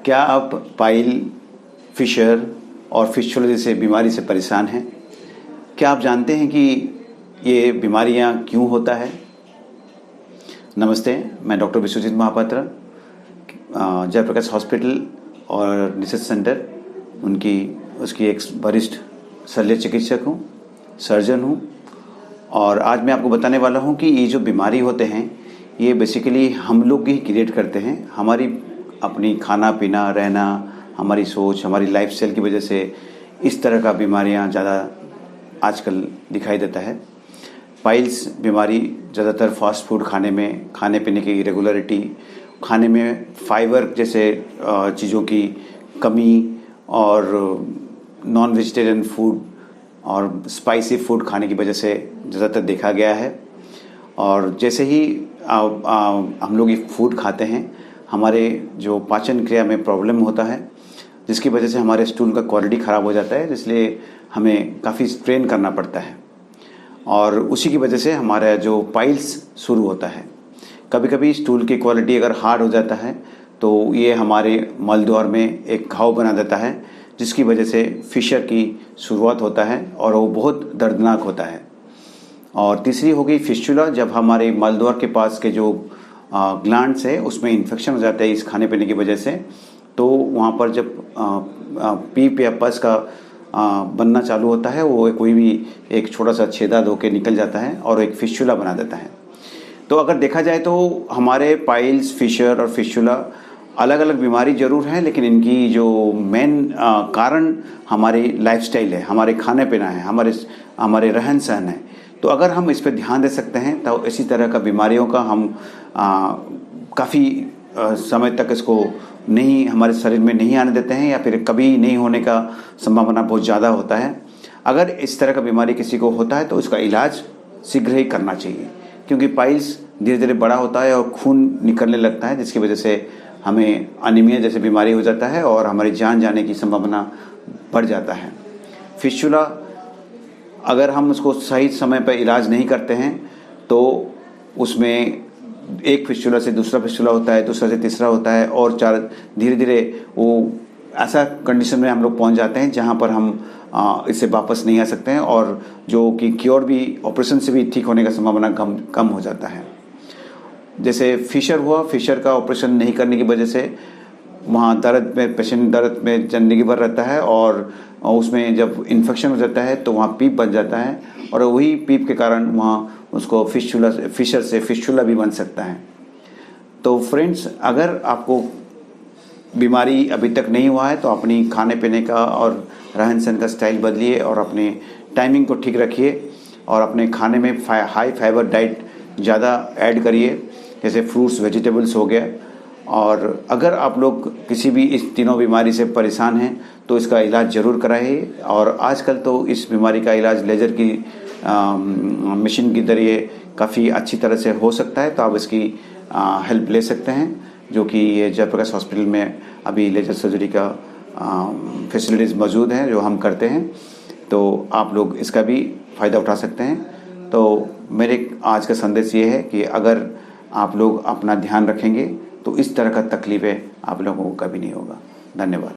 क्या आप pile, Fisher और फिस्टुला जैसे बीमारी से परेशान हैं? क्या आप जानते हैं कि ये बीमारियां क्यों होता है? नमस्ते, मैं डॉक्टर विश्वजीत महापात्रा, जयप्रकाश हॉस्पिटल और रिसर्च सेंटर उसकी एक वरिष्ठ शल्य चिकित्सक हूँ, सर्जन हूँ। और आज मैं आपको बताने वाला हूँ कि ये जो बीमारी होते हैं ये बेसिकली हम लोग ही क्रिएट करते हैं। हमारी अपनी खाना पीना, रहना, हमारी सोच, हमारी लाइफस्टाइल की वजह से इस तरह का बीमारियां ज़्यादा आजकल दिखाई देता है। पाइल्स बीमारी ज़्यादातर फास्ट फूड खाने पीने की इरेगुलरिटी, खाने में फाइबर जैसे चीज़ों की कमी और नॉन वेजिटेरियन फूड और स्पाइसी फूड खाने की वजह से ज़्यादातर देखा गया है। और जैसे ही हम लोग ये फूड खाते हैं, हमारे जो पाचन क्रिया में प्रॉब्लम होता है, जिसकी वजह से हमारे स्टूल का क्वालिटी ख़राब हो जाता है, इसलिए हमें काफ़ी स्ट्रेन करना पड़ता है और उसी की वजह से हमारा जो पाइल्स शुरू होता है। कभी कभी स्टूल की क्वालिटी अगर हार्ड हो जाता है तो ये हमारे मलद्वार में एक घाव बना देता है, जिसकी वजह से फिशर की शुरुआत होता है और वो बहुत दर्दनाक होता है। और तीसरी हो गई फिस्टुला, जब हमारे मलद्वार के पास के जो ग्लैंड्स है उसमें इन्फेक्शन हो जाता है इस खाने पीने की वजह से, तो वहाँ पर जब पीप या पस का बनना चालू होता है, वो कोई भी एक छोटा सा छेदा होकर निकल जाता है और एक फिस्टुला बना देता है। तो अगर देखा जाए तो हमारे पाइल्स, फिशर और फिस्टुला अलग अलग बीमारी जरूर है, लेकिन इनकी जो मेन कारण हमारी लाइफस्टाइल है, हमारे खाने पीना है, हमारे रहन सहन है। तो अगर हम इस पर ध्यान दे सकते हैं तो इसी तरह का बीमारियों का हम काफ़ी समय तक इसको हमारे शरीर में नहीं आने देते हैं, या फिर कभी नहीं होने का संभावना बहुत ज़्यादा होता है। अगर इस तरह का बीमारी किसी को होता है तो उसका इलाज शीघ्र ही करना चाहिए, क्योंकि पाइल्स धीरे धीरे बड़ा होता है और खून निकलने लगता है, जिसकी वजह से हमें अनीमिया जैसे बीमारी हो जाता है और हमारी जान जाने की संभावना बढ़ जाता है। फिस्टुला, अगर हम उसको सही समय पर इलाज नहीं करते हैं तो उसमें एक फिस्टुला से दूसरा फिस्टुला होता है, दूसरा से तीसरा होता है और धीरे धीरे वो ऐसा कंडीशन में हम लोग पहुंच जाते हैं जहां पर हम इससे वापस नहीं आ सकते हैं, और जो कि क्योर भी, ऑपरेशन से भी ठीक होने का संभावना कम हो जाता है। जैसे फिशर हुआ, फिशर का ऑपरेशन नहीं करने की वजह से वहाँ पेशेंट दर्द में जिंदगी भर रहता है और उसमें जब इन्फेक्शन हो जाता है तो वहाँ पीप बन जाता है और वही पीप के कारण वहाँ उसको फिशर से फिस्टुला भी बन सकता है। तो फ्रेंड्स, अगर आपको बीमारी अभी तक नहीं हुआ है तो अपनी खाने पीने का और रहन सहन का स्टाइल बदलिए और अपने टाइमिंग को ठीक रखिए और अपने खाने में हाई फाइबर डाइट ज़्यादा ऐड करिए, जैसे फ्रूट्स, वेजिटेबल्स हो गया। और अगर आप लोग किसी भी इस तीनों बीमारी से परेशान हैं तो इसका इलाज ज़रूर कराइए। और आजकल तो इस बीमारी का इलाज लेज़र की मशीन के जरिए काफ़ी अच्छी तरह से हो सकता है, तो आप इसकी हेल्प ले सकते हैं, जो कि ये जयप्रकाश हॉस्पिटल में अभी लेज़र सर्जरी का फैसिलिटीज़ मौजूद हैं जो हम करते हैं, तो आप लोग इसका भी फ़ायदा उठा सकते हैं। तो मेरे आज का संदेश ये है कि अगर आप लोग अपना ध्यान रखेंगे तो इस तरह का तकलीफ़ें आप लोगों को कभी नहीं होगा। धन्यवाद।